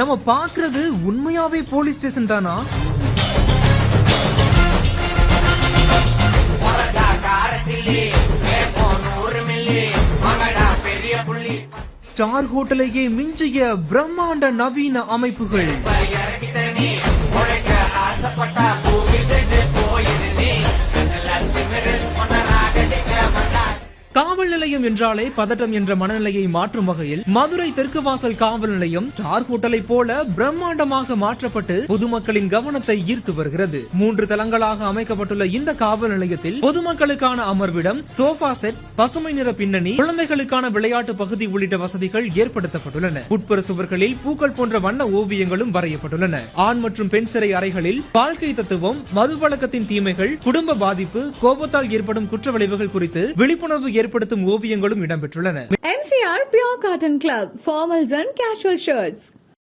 நம்ம பாக்குறது உண்மையாவே போலீஸ் ஸ்டேஷன் தானா? ஸ்டார் ஹோட்டலையே மிஞ்சிய பிரம்மாண்ட நவீன அமைப்புகள், காவல் நிலையம் என்றாலே பதட்டம் என்ற மனநிலையை மாற்றும் வகையில் மதுரை தெற்கு வாசல் காவல் நிலையம் ஸ்டார் ஹோட்டலை போல பிரம்மாண்டமாக மாற்றப்பட்டு பொதுமக்களின் கவனத்தை ஈர்த்து வருகிறது. 3 தளங்களாக அமைக்கப்பட்டுள்ள இந்த காவல் நிலையத்தில் பொதுமக்களுக்கான அமர்விடம், சோஃபா செட், பசுமை நிற பின்னணி, குழந்தைகளுக்கான விளையாட்டு பகுதி உள்ளிட்ட வசதிகள் ஏற்படுத்தப்பட்டுள்ளன. உட்புற சுவர்களில் பூக்கள் போன்ற வண்ண ஓவியங்களும் வரையப்பட்டுள்ளன. ஆண் மற்றும் பெண் சிறை அறைகளில் வாழ்க்கை தத்துவம், மதுபழக்கத்தின் தீமைகள், குடும்ப பாதிப்பு, கோபத்தால் ஏற்படும் குற்ற விளைவுகள் குறித்து விழிப்புணர்வு ஏற்படுத்தும் ஓவியங்களும் இடம்பெற்றுள்ளன. MCR Pure Cotton Club, formals and casual shirts.